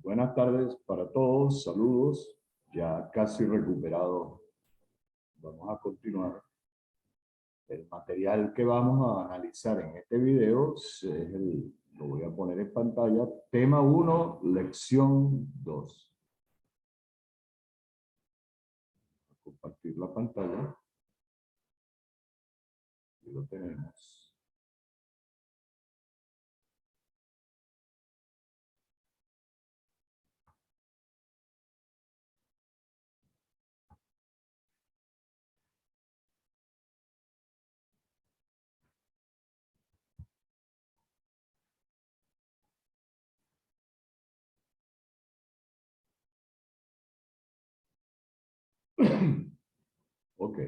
Buenas tardes para todos, saludos, ya casi recuperado. Vamos a continuar. El material que vamos a analizar en este video lo voy a poner en pantalla, tema 1, lección 2. Voy a compartir la pantalla. Aquí lo tenemos. Ok.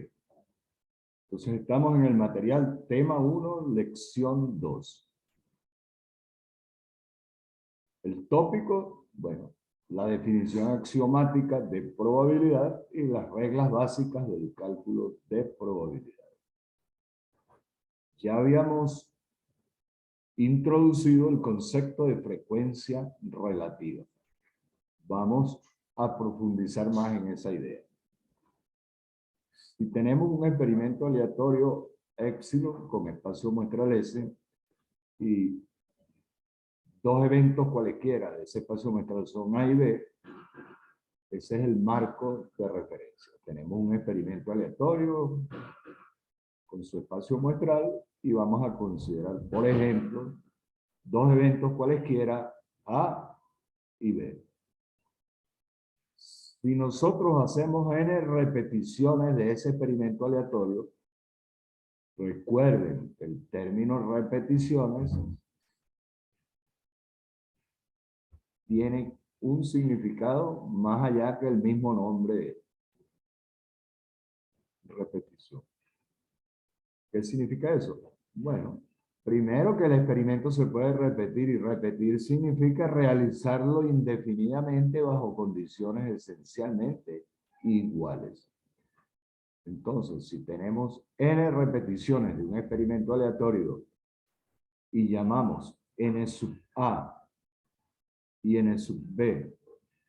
Entonces estamos en el material tema 1, lección 2. El tópico, bueno, la definición axiomática de probabilidad y las reglas básicas del cálculo de probabilidad. Ya habíamos introducido el concepto de frecuencia relativa. Vamos a profundizar más en esa idea. Si tenemos un experimento aleatorio epsilon con espacio muestral S y dos eventos cualesquiera de ese espacio muestral son A y B, ese es el marco de referencia. Tenemos un experimento aleatorio con su espacio muestral y vamos a considerar, por ejemplo, dos eventos cualesquiera A y B. Si nosotros hacemos n repeticiones de ese experimento aleatorio, recuerden que el término repeticiones tiene un significado más allá que el mismo nombre repetición. ¿Qué significa eso? Bueno, primero que el experimento se puede repetir y repetir significa realizarlo indefinidamente bajo condiciones esencialmente iguales. Entonces, si tenemos n repeticiones de un experimento aleatorio y llamamos n sub a y n sub b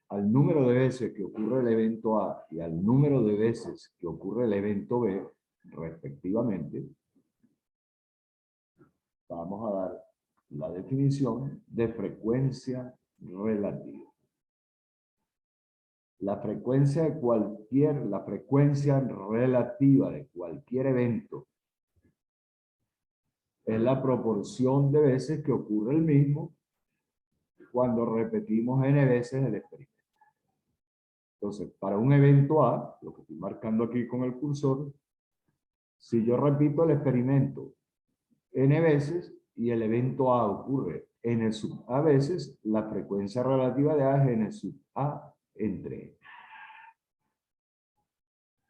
al número de veces que ocurre el evento A y al número de veces que ocurre el evento B, respectivamente, vamos a dar la definición de frecuencia relativa. La frecuencia relativa de cualquier evento es la proporción de veces que ocurre el mismo cuando repetimos n veces el experimento. Entonces, para un evento A, lo que estoy marcando aquí con el cursor, si yo repito el experimento n veces y el evento A ocurre n sub a veces, la frecuencia relativa de A es n sub a entre n.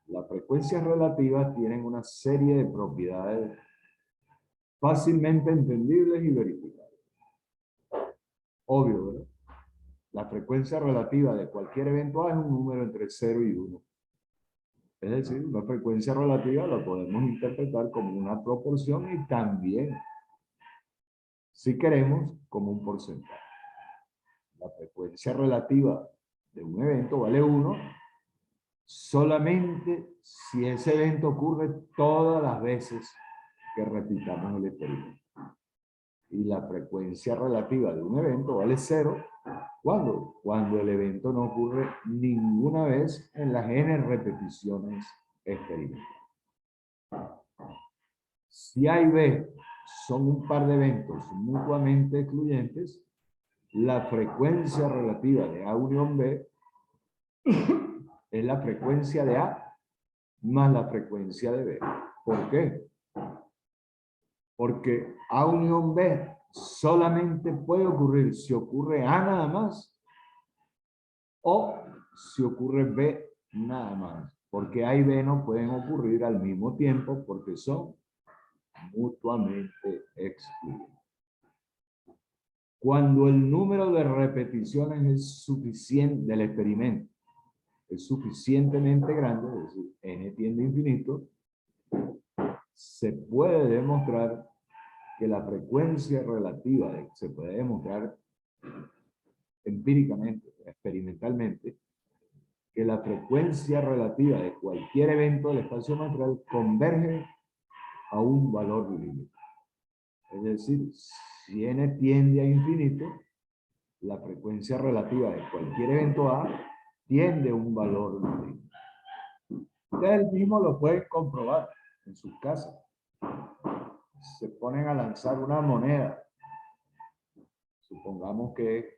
Las frecuencias relativas tienen una serie de propiedades fácilmente entendibles y verificables. Obvio, ¿verdad? La frecuencia relativa de cualquier evento A es un número entre 0 y 1. Es decir, una frecuencia relativa la podemos interpretar como una proporción y también, si queremos, como un porcentaje. La frecuencia relativa de un evento vale 1 solamente si ese evento ocurre todas las veces que repitamos el experimento. Y la frecuencia relativa de un evento vale 0. ¿Cuándo? Cuando el evento no ocurre ninguna vez en las n repeticiones experimentales. Si A y B son un par de eventos mutuamente excluyentes, la frecuencia relativa de A unión B es la frecuencia de A más la frecuencia de B. ¿Por qué? Porque A unión B solamente puede ocurrir si ocurre A nada más o si ocurre B nada más. Porque A y B no pueden ocurrir al mismo tiempo porque son mutuamente excluyentes. Cuando el número de repeticiones es suficiente del experimento es suficientemente grande, es decir, n tiende a infinito, se puede demostrar que la frecuencia relativa, se puede demostrar empíricamente, experimentalmente, que la frecuencia relativa de cualquier evento del espacio material converge a un valor límite. Es decir, si n tiende a infinito, la frecuencia relativa de cualquier evento A tiende a un valor límite. Ustedes mismos lo pueden comprobar en sus casas. Se ponen a lanzar una moneda. Supongamos que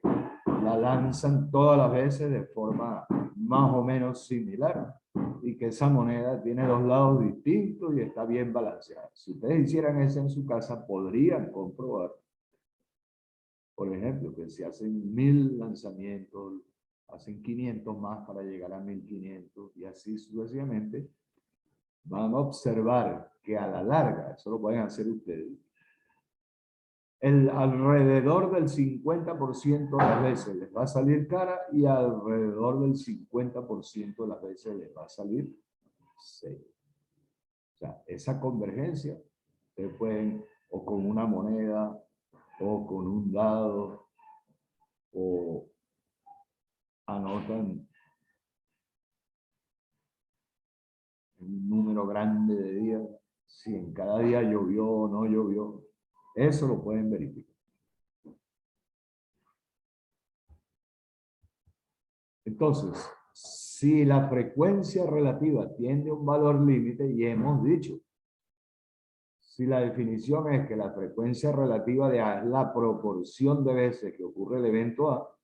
la lanzan todas las veces de forma más o menos similar y que esa moneda tiene dos lados distintos y está bien balanceada. Si ustedes hicieran eso en su casa, podrían comprobar, por ejemplo, que si hacen 1000 lanzamientos, hacen 500 más para llegar a 1500 y así sucesivamente, van a observar que a la larga, eso lo pueden hacer ustedes, alrededor del 50% de las veces les va a salir cara y alrededor del 50% de las veces les va a salir cero. O sea, esa convergencia, ustedes pueden, o con una moneda, o con un dado, o anotan un número grande de días, si en cada día llovió o no llovió, eso lo pueden verificar. Entonces, si la frecuencia relativa tiende a un valor límite, y hemos dicho, si la definición es que la frecuencia relativa de A es la proporción de veces que ocurre el evento A,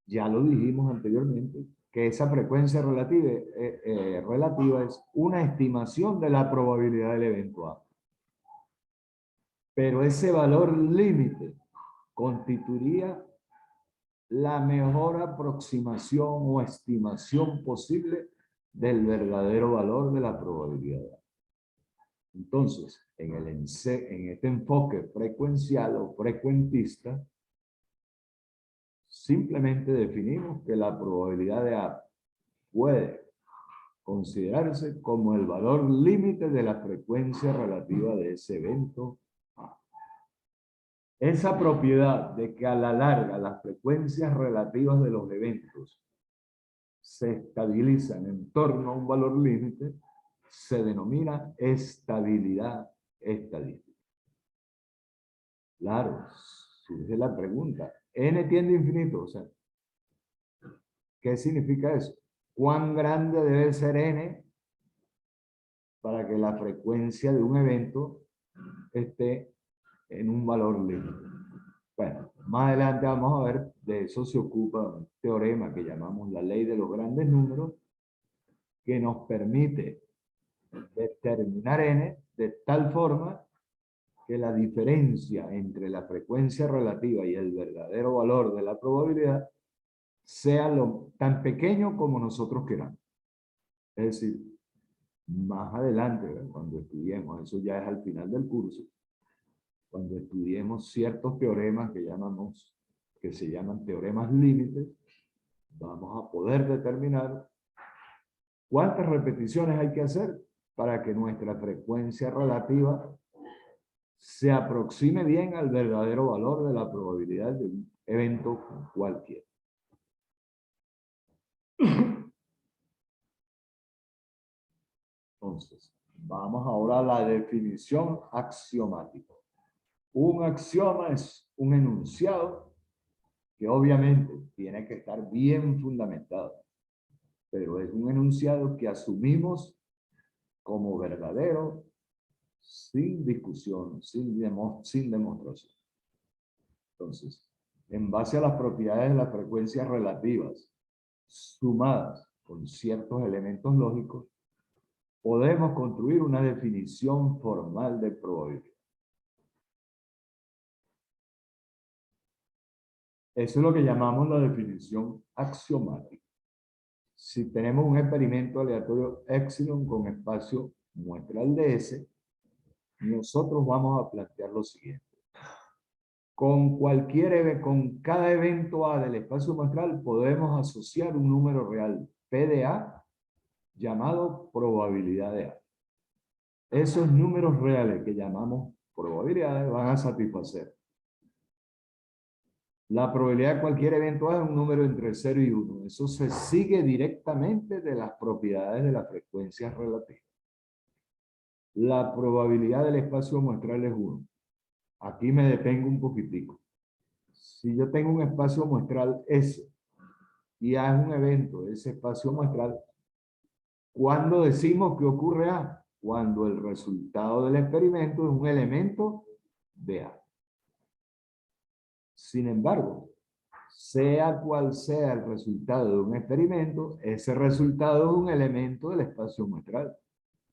ya lo dijimos anteriormente, que esa frecuencia relativa es una estimación de la probabilidad del evento A. Pero ese valor límite constituiría la mejor aproximación o estimación posible del verdadero valor de la probabilidad. Entonces, en este enfoque frecuencial o frecuentista, simplemente definimos que la probabilidad de A puede considerarse como el valor límite de la frecuencia relativa de ese evento A. Esa propiedad de que a la larga las frecuencias relativas de los eventos se estabilizan en torno a un valor límite se denomina estabilidad estadística. Claro, surge la pregunta, ¿n tiende a infinito? O sea, ¿qué significa eso? ¿Cuán grande debe ser n para que la frecuencia de un evento esté en un valor límite? Bueno, más adelante vamos a ver, de eso se ocupa un teorema que llamamos la ley de los grandes números, que nos permite determinar n de tal forma que la diferencia entre la frecuencia relativa y el verdadero valor de la probabilidad sea tan pequeño como nosotros queramos. Es decir, más adelante, cuando estudiemos, eso ya es al final del curso, cuando estudiemos ciertos teoremas que se llaman teoremas límites, vamos a poder determinar cuántas repeticiones hay que hacer para que nuestra frecuencia relativa se aproxime bien al verdadero valor de la probabilidad de un evento cualquiera. Entonces, vamos ahora a la definición axiomática. Un axioma es un enunciado que obviamente tiene que estar bien fundamentado, pero es un enunciado que asumimos como verdadero sin discusión, sin demostración. Entonces, en base a las propiedades de las frecuencias relativas sumadas con ciertos elementos lógicos, podemos construir una definición formal de probabilidad. Eso es lo que llamamos la definición axiomática. Si tenemos un experimento aleatorio epsilon con espacio muestral de S, nosotros vamos a plantear lo siguiente. Con cada evento A del espacio muestral podemos asociar un número real P de A llamado probabilidad de A. Esos números reales que llamamos probabilidades van a satisfacer La probabilidad de cualquier evento A es un número entre 0 y 1. Eso se sigue directamente de las propiedades de la frecuencia relativa. La probabilidad del espacio muestral es 1. Aquí me detengo un poquitico. Si yo tengo un espacio muestral S y A es un evento de ese espacio muestral, ¿cuándo decimos que ocurre A? Cuando el resultado del experimento es un elemento de A. Sin embargo, sea cual sea el resultado de un experimento, ese resultado es un elemento del espacio muestral.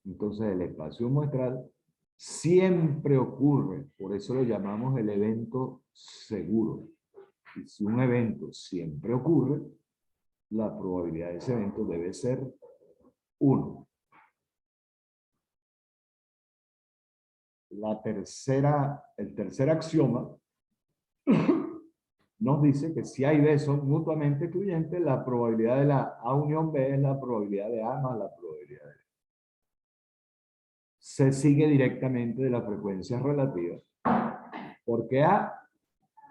Entonces, el espacio muestral siempre ocurre, por eso lo llamamos el evento seguro. Y si un evento siempre ocurre, la probabilidad de ese evento debe ser 1. El tercer axioma nos dice que si A y B son mutuamente excluyentes, la probabilidad de la A unión B es la probabilidad de A más la probabilidad de B. Se sigue directamente de la frecuencia relativa, porque A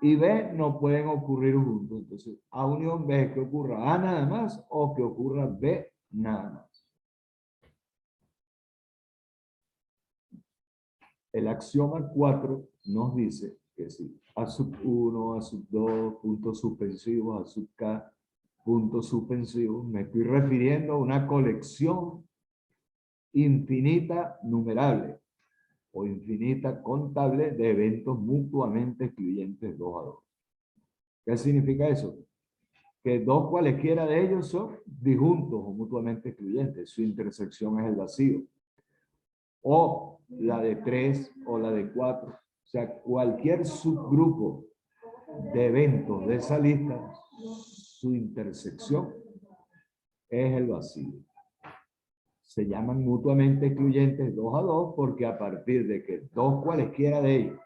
y B no pueden ocurrir juntos. Entonces, A unión B es que ocurra A nada más o que ocurra B nada más. El axioma 4 nos dice que si A sub 1, A sub 2, puntos suspensivos, A sub K, puntos suspensivos, me estoy refiriendo a una colección infinita numerable o infinita contable de eventos mutuamente excluyentes 2 a 2. ¿Qué significa eso? Que dos cualesquiera de ellos son disjuntos o mutuamente excluyentes. Su intersección es el vacío. O la de 3 o la de 4. O sea, cualquier subgrupo de eventos de esa lista, su intersección es el vacío. Se llaman mutuamente excluyentes 2 a 2 porque a partir de que dos cualesquiera de ellos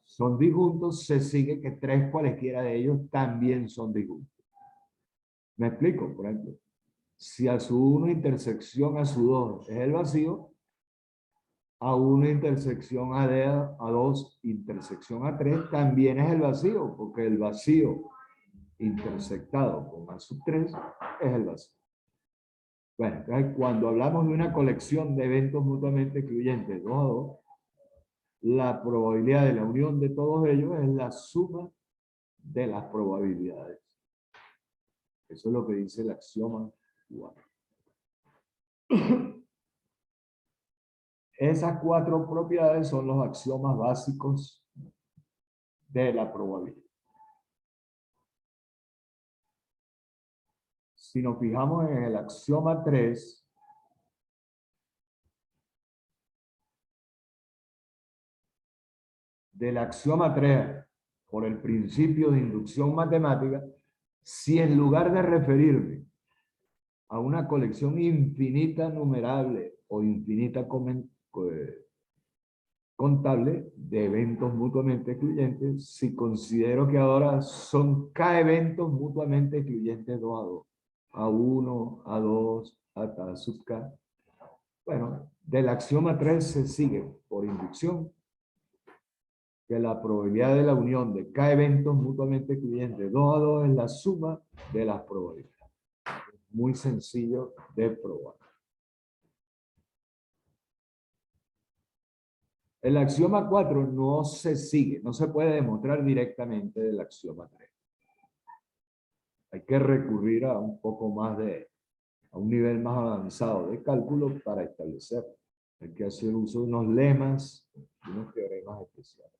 son disjuntos, se sigue que tres cualesquiera de ellos también son disjuntos. ¿Me explico? Por ejemplo, si a su 1 intersección a su 2 es el vacío, a 1 intersección a 2 intersección a 3 también es el vacío, porque el vacío intersectado con A sub 3 es el vacío. Bueno, entonces cuando hablamos de una colección de eventos mutuamente excluyentes 2 a 2, la probabilidad de la unión de todos ellos es la suma de las probabilidades. Eso es lo que dice el axioma 4. Esas 4 propiedades son los axiomas básicos de la probabilidad. Si nos fijamos en el axioma 3, del axioma 3, por el principio de inducción matemática, si en lugar de referirme a una colección infinita numerable o infinita contable de eventos mutuamente excluyentes, si considero que ahora son K eventos mutuamente excluyentes 2 a 2, A1, A2, hasta sub K. Bueno, del axioma 3 se sigue por inducción que la probabilidad de la unión de K eventos mutuamente excluyentes 2 a 2 es la suma de las probabilidades. Muy sencillo de probar. El axioma 4 no se sigue, no se puede demostrar directamente del axioma 3. Hay que recurrir a un poco más a un nivel más avanzado de cálculo para establecerlo. Hay que hacer uso de unos lemas y unos teoremas especiales.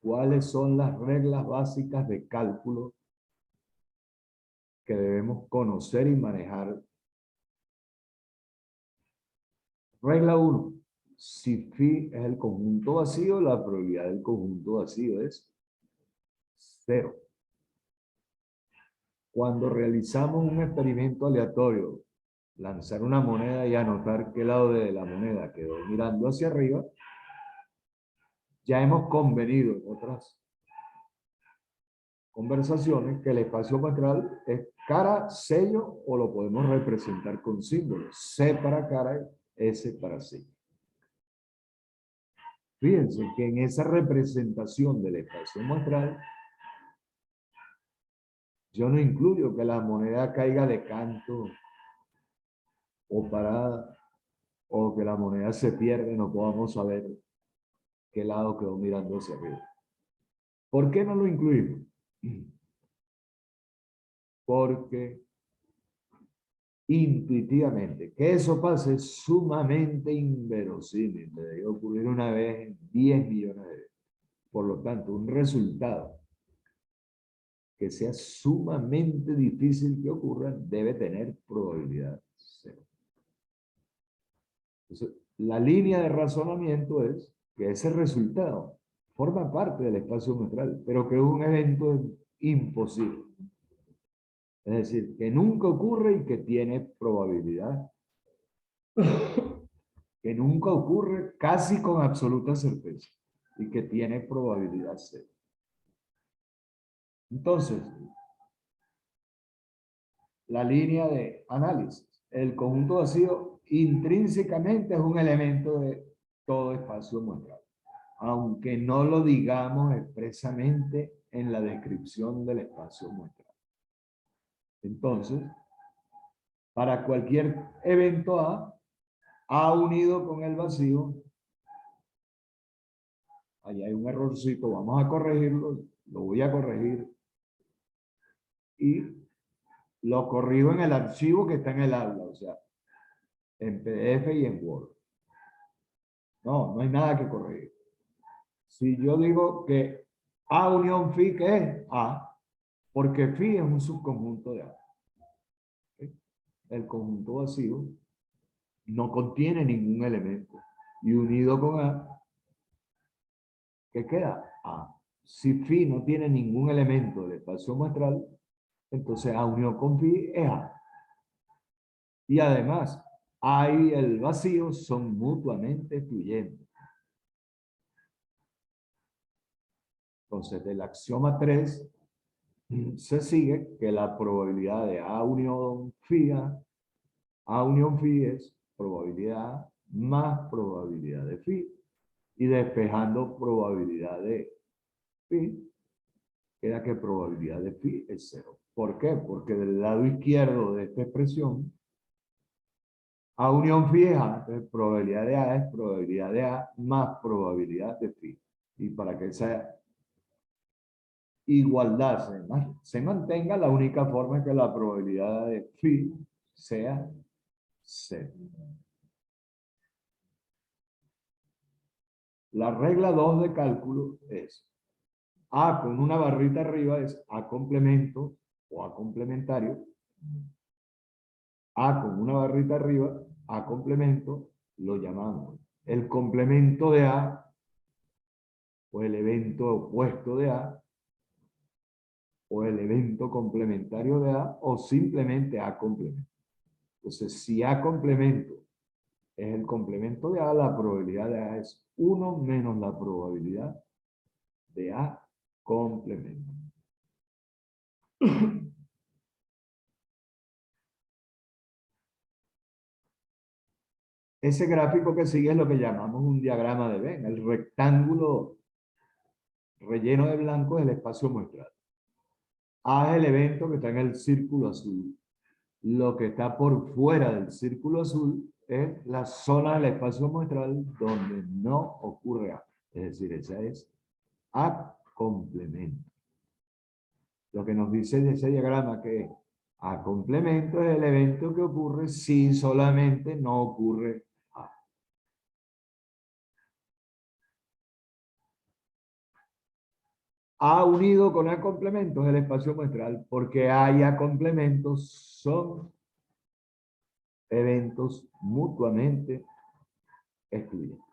¿Cuáles son las reglas básicas de cálculo que debemos conocer y manejar? Regla 1. Si phi es el conjunto vacío, la probabilidad del conjunto vacío es 0. Cuando realizamos un experimento aleatorio, lanzar una moneda y anotar qué lado de la moneda quedó mirando hacia arriba, ya hemos convenido en otras conversaciones que el espacio muestral es cara, sello, o lo podemos representar con símbolos. C para cara, S para sello. Fíjense que en esa representación del espacio muestral, yo no incluyo que la moneda caiga de canto o parada, o que la moneda se pierde y no podamos saber qué lado quedó mirando hacia arriba. ¿Por qué no lo incluimos? Porque intuitivamente, que eso pase es sumamente inverosímil, debe ocurrir una vez en 10 millones de veces. Por lo tanto, un resultado que sea sumamente difícil que ocurra debe tener probabilidad cero. Entonces, la línea de razonamiento es que ese resultado forma parte del espacio muestral, pero que es un evento imposible. Es decir, que nunca ocurre y que tiene probabilidad. Que nunca ocurre casi con absoluta certeza y que tiene probabilidad cero. Entonces, la línea de análisis. El conjunto vacío intrínsecamente es un elemento de todo espacio muestral, aunque no lo digamos expresamente en la descripción del espacio muestral. Entonces, para cualquier evento A unido con el vacío, ahí hay un errorcito, vamos a corregirlo, lo voy a corregir y lo corrijo en el archivo que está en el aula, o sea, en PDF y en Word. No, no hay nada que corregir. Si yo digo que A unión phi, ¿qué es? A, porque phi es un subconjunto de A. ¿Sí? El conjunto vacío no contiene ningún elemento. Y unido con A, ¿qué queda? A. Si phi no tiene ningún elemento del espacio muestral, entonces A unión con phi es A. Y además, A y el vacío son mutuamente excluyentes. Entonces, del axioma 3 se sigue que la probabilidad de A unión phi es probabilidad más probabilidad de phi. Y despejando probabilidad de phi, queda que probabilidad de phi es cero. ¿Por qué? Porque del lado izquierdo de esta expresión, A unión phi es A, entonces probabilidad de A es probabilidad de A más probabilidad de phi. Y para que esa igualdad se mantenga, la única forma es que la probabilidad de phi sea cero. La regla 2 de cálculo es A con una barrita arriba es A complemento o A complementario. A con una barrita arriba, A complemento, lo llamamos el complemento de A o el evento opuesto de A o el evento complementario de A o simplemente A complemento. Entonces, si A complemento es el complemento de A, la probabilidad de A es 1 menos la probabilidad de A complemento. Ese gráfico que sigue es lo que llamamos un diagrama de Venn. El rectángulo relleno de blanco es el espacio muestral. A es el evento que está en el círculo azul. Lo que está por fuera del círculo azul es la zona del espacio muestral donde no ocurre A. Es decir, esa es A complemento. Lo que nos dice de ese diagrama que A complemento es el evento que ocurre si solamente no ocurre A. A unido con A complemento es el espacio muestral porque A y A complementos son eventos mutuamente excluyentes.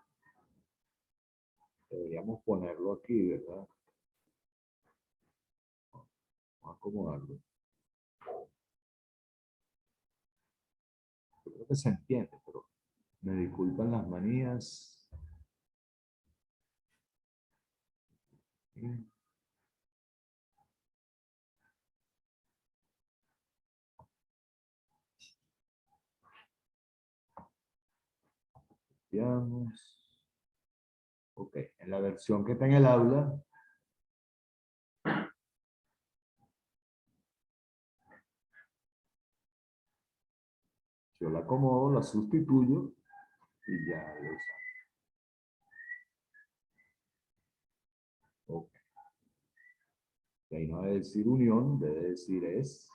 Deberíamos ponerlo aquí, ¿verdad? Vamos a acomodarlo. Yo creo que se entiende, pero me disculpan las manías. Veamos. Ok, en la versión que está en el aula, yo la acomodo, la sustituyo y ya lo usamos. Ok. Y ahí no debe decir unión, debe decir es.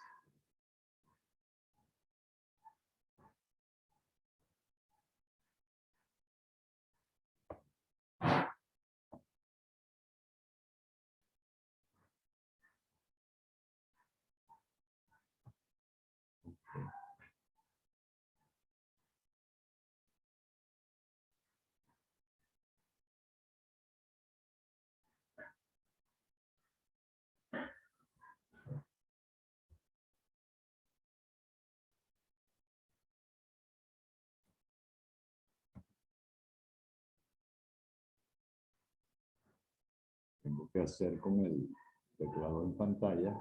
Tengo que hacer con el teclado en pantalla.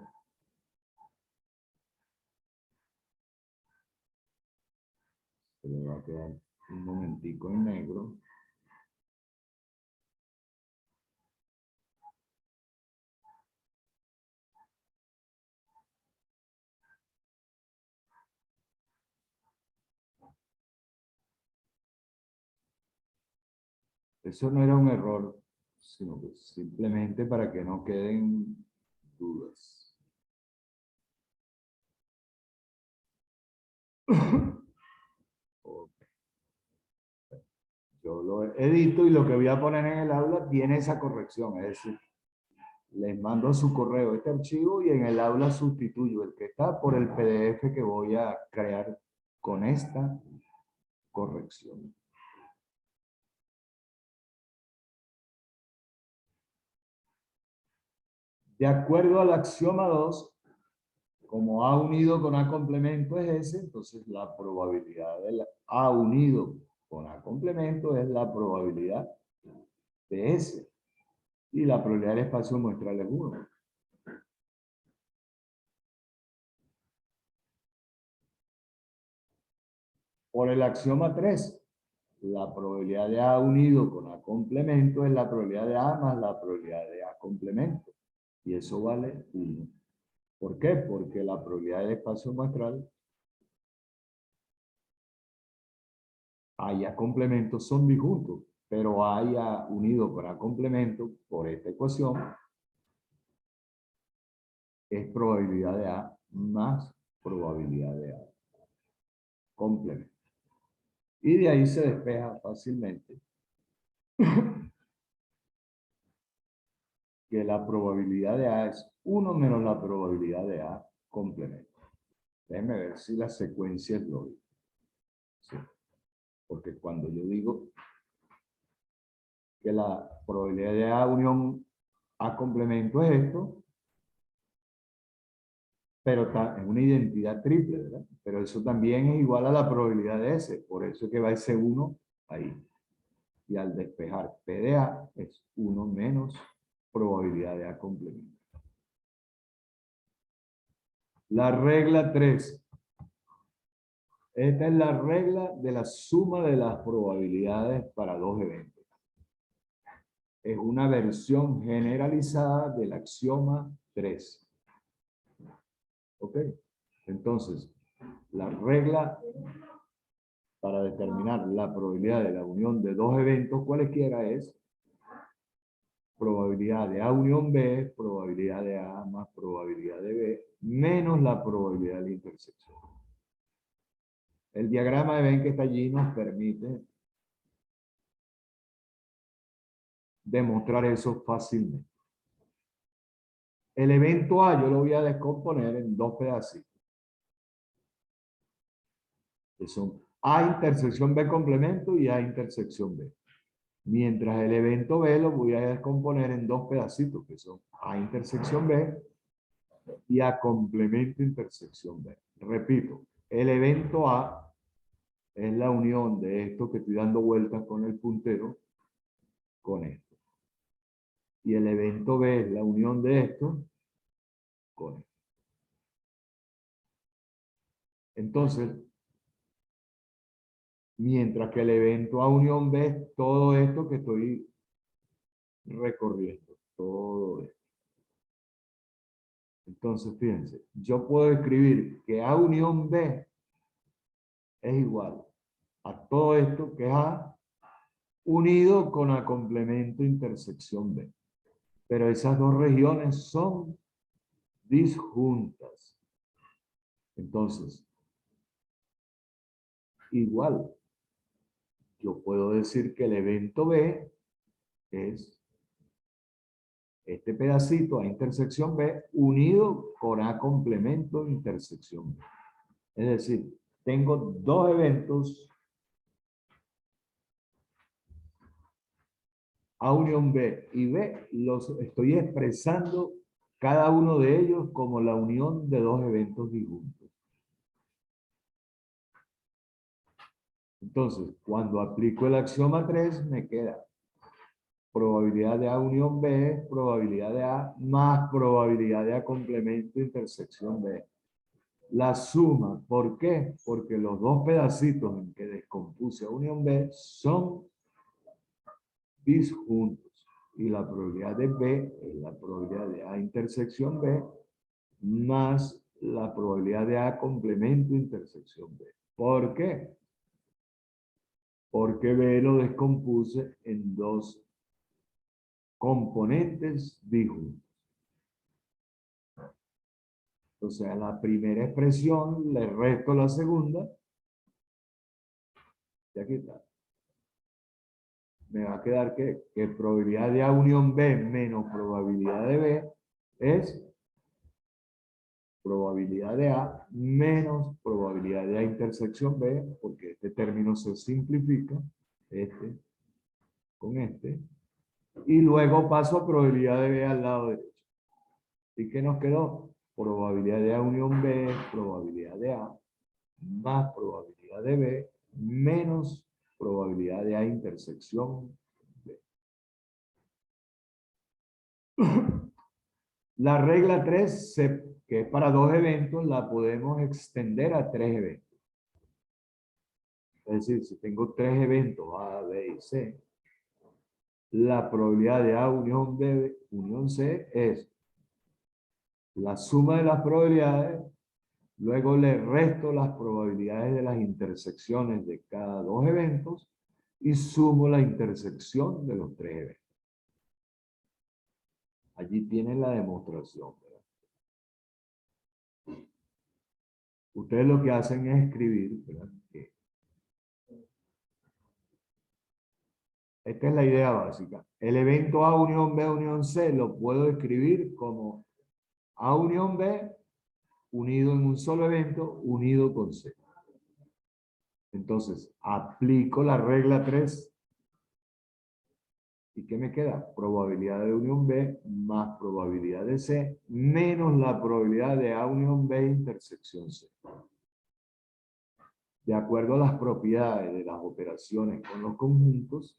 Se le va a quedar un momentico en negro. Eso no era un error, sino que simplemente para que no queden dudas. Ok. Yo lo edito y lo que voy a poner en el aula tiene esa corrección, es decir, les mando a su correo este archivo y en el aula sustituyo el que está por el PDF que voy a crear con esta corrección. De acuerdo al axioma 2, como A unido con A complemento es S, entonces la probabilidad de A unido con A complemento es la probabilidad de S. Y la probabilidad del espacio muestral es 1. Por el axioma 3, la probabilidad de A unido con A complemento es la probabilidad de A más la probabilidad de A complemento. Y eso vale 1. ¿Por qué? Porque la probabilidad del espacio muestral A y A complemento son disjuntos, pero A y A unido con A complemento, por esta ecuación, es probabilidad de A más probabilidad de A complemento. Y de ahí se despeja fácilmente que la probabilidad de A es 1 menos la probabilidad de A complemento. Déjenme ver si la secuencia es lógica. Sí. Porque cuando yo digo que la probabilidad de A unión A complemento es esto, pero es una identidad triple, ¿verdad? Pero eso también es igual a la probabilidad de S, por eso es que va ese 1 ahí. Y al despejar P de A es 1 menos probabilidad de A complemento. La regla 3. Esta es la regla de la suma de las probabilidades para dos eventos. Es una versión generalizada del axioma 3. ¿Ok? Entonces, la regla para determinar la probabilidad de la unión de dos eventos cualesquiera es probabilidad de A unión B, probabilidad de A más probabilidad de B, menos la probabilidad de la intersección. El diagrama de Venn que está allí nos permite demostrar eso fácilmente. El evento A yo lo voy a descomponer en dos pedacitos, que son A intersección B complemento y A intersección B. Mientras el evento B lo voy a descomponer en dos pedacitos, que son A intersección B y A complemento intersección B. Repito, el evento A es la unión de esto que estoy dando vueltas con el puntero con esto. Y el evento B es la unión de esto con esto. Entonces, mientras que el evento A unión B es todo esto que estoy recorriendo todo esto. Entonces, fíjense, yo puedo escribir que A unión B es igual a todo esto que es A unido con A complemento intersección B. Pero esas dos regiones son disjuntas. Entonces, igual, yo puedo decir que el evento B es este pedacito A intersección B unido con A complemento intersección B. Es decir, tengo dos eventos A unión B y B, los estoy expresando cada uno de ellos como la unión de dos eventos disjuntos. Entonces, cuando aplico el axioma 3, me queda probabilidad de A unión B, probabilidad de A, más probabilidad de A complemento intersección B. La suma, ¿por qué? Porque los dos pedacitos en que descompuse A unión B son disjuntos. Y la probabilidad de B es la probabilidad de A intersección B más la probabilidad de A complemento intersección B. ¿Por qué? Porque B lo descompuse en dos componentes disjuntos. O sea, la primera expresión le resto la segunda. Y aquí está. Me va a quedar que probabilidad de A unión B menos probabilidad de B es probabilidad de A menos probabilidad de A intersección B, porque este término se simplifica, este con este, y luego paso a probabilidad de B al lado derecho. ¿Y qué nos quedó? Probabilidad de A unión B, probabilidad de A, más probabilidad de B, menos probabilidad de A intersección B. La regla 3, que es para dos eventos, la podemos extender a tres eventos. Es decir, si tengo tres eventos A, B y C, la probabilidad de A unión B, unión C es la suma de las probabilidades, luego le resto las probabilidades de las intersecciones de cada dos eventos y sumo la intersección de los tres eventos. Allí tienen la demostración, ¿verdad? Ustedes lo que hacen es escribir, ¿verdad? Esta es la idea básica. El evento A unión B unión C lo puedo escribir como A unión B unido en un solo evento, unido con C. Entonces, aplico la regla 3. ¿Y qué me queda? Probabilidad de unión B más probabilidad de C menos la probabilidad de A unión B intersección C. De acuerdo a las propiedades de las operaciones con los conjuntos,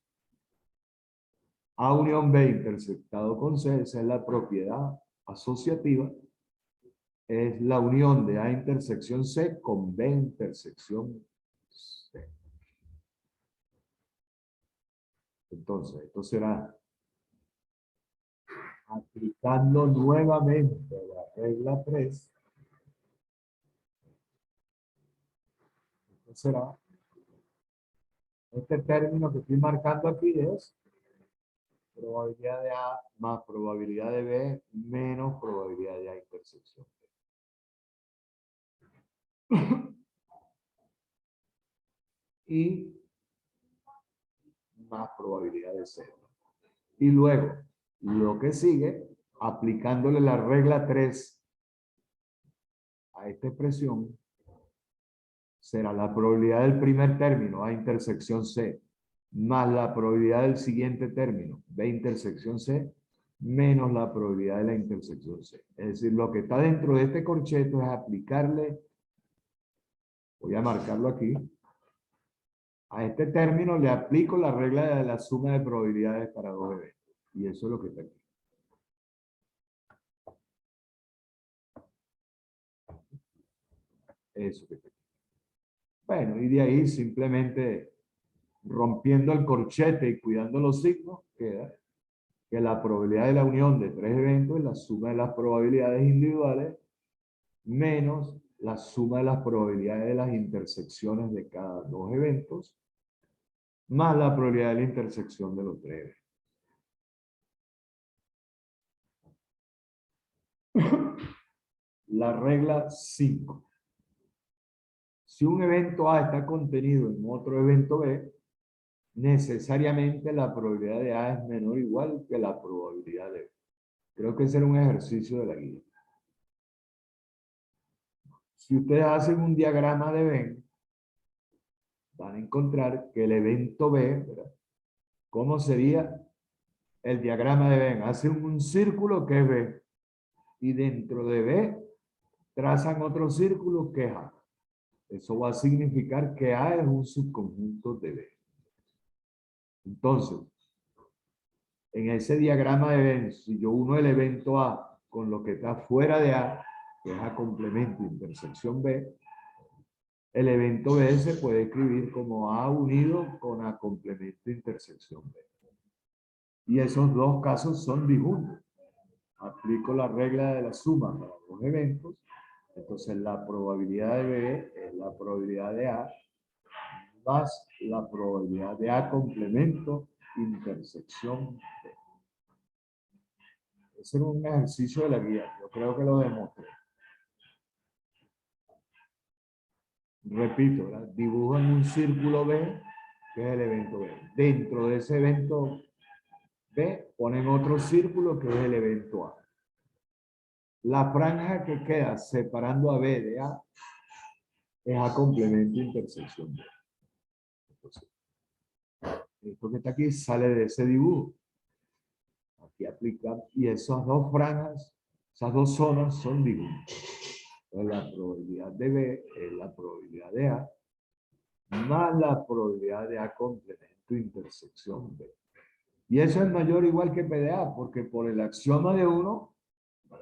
A unión B intersectado con C, esa es la propiedad asociativa, es la unión de A intersección C con B intersección C. Entonces, esto será aplicando nuevamente la regla 3. Esto será, este término que estoy marcando aquí es probabilidad de A más probabilidad de B menos probabilidad de A intersección B. Y más probabilidad de C. Y luego, lo que sigue, aplicándole la regla 3 a esta expresión, será la probabilidad del primer término, A intersección C, más la probabilidad del siguiente término, B intersección C, menos la probabilidad de la intersección C. Es decir, lo que está dentro de este corcheto es aplicarle, voy a marcarlo aquí, a este término le aplico la regla de la suma de probabilidades para dos eventos. Y eso es lo que está aquí. Eso que está aquí. Bueno, y de ahí simplemente rompiendo el corchete y cuidando los signos, queda que la probabilidad de la unión de tres eventos es la suma de las probabilidades individuales menos la suma de las probabilidades de las intersecciones de cada dos eventos, más la probabilidad de la intersección de los tres eventos. La regla 5. Si un evento A está contenido en otro evento B, necesariamente la probabilidad de A es menor o igual que la probabilidad de B. Creo que ese era un ejercicio de la guía. Si ustedes hacen un diagrama de Venn, van a encontrar que el evento B, ¿verdad? ¿Cómo sería el diagrama de Venn? Hacen un círculo que es B, y dentro de B trazan otro círculo que es A. Eso va a significar que A es un subconjunto de B. Entonces, en ese diagrama de Venn, si yo uno el evento A con lo que está fuera de A, que es A complemento intersección B, el evento B se puede escribir como A unido con A complemento intersección B. Y esos dos casos son disjuntos. Aplico la regla de la suma para los eventos. Entonces la probabilidad de B es la probabilidad de A más la probabilidad de A complemento intersección B. Ese es un ejercicio de la guía. Yo creo que lo demostré. Repito, ¿verdad? Dibujan un círculo B, que es el evento B. Dentro de ese evento B, ponen otro círculo, que es el evento A. La franja que queda separando a B de A es A complemento intersección B. Entonces, esto que está aquí sale de ese dibujo. Aquí aplican, y esas dos franjas, esas dos zonas son dibujos. Entonces, la probabilidad de B es la probabilidad de A más la probabilidad de A complemento intersección B. Y eso es mayor o igual que PDA, porque por el axioma de 1,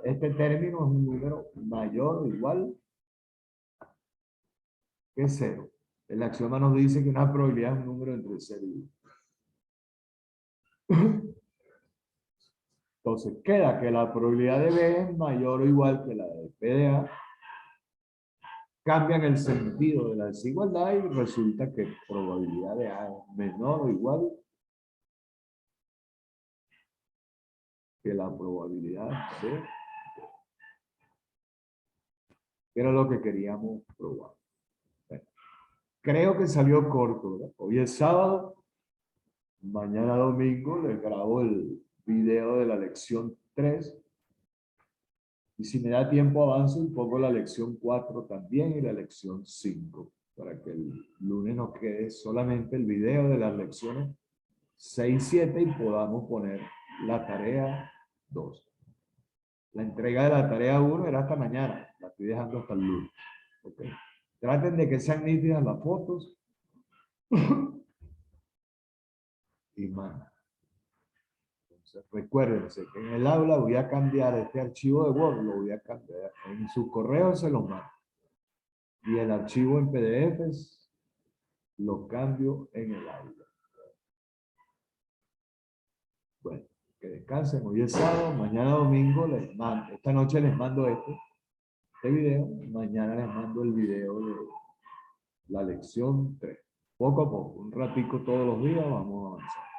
este término es un número mayor o igual que 0. El axioma nos dice que una probabilidad es un número entre 0 y 1. Entonces queda que la probabilidad de B es mayor o igual que la de PDA. Cambian el sentido de la desigualdad y resulta que probabilidad de A es menor o igual que la probabilidad de B. Era lo que queríamos probar. Bueno, creo que salió corto, ¿verdad? Hoy es sábado, mañana domingo les grabo el video de la lección 3. Y si me da tiempo avanzo un poco la lección 4 también y la lección 5, para que el lunes nos quede solamente el video de las lecciones 6 y 7 y podamos poner la tarea 2. La entrega de la tarea 1 era hasta mañana, la estoy dejando hasta el lunes. ¿Okay? Traten de que sean nítidas las fotos. Y más. Entonces, recuérdense que en el aula voy a cambiar este archivo de Word, lo voy a cambiar. En su correo se lo mando. Y el archivo en PDFs lo cambio en el aula. Bueno, que descansen. Hoy es sábado, mañana domingo les mando. Esta noche les mando este video. Mañana les mando el video de la lección 3. Poco a poco, un ratico todos los días, vamos a avanzar.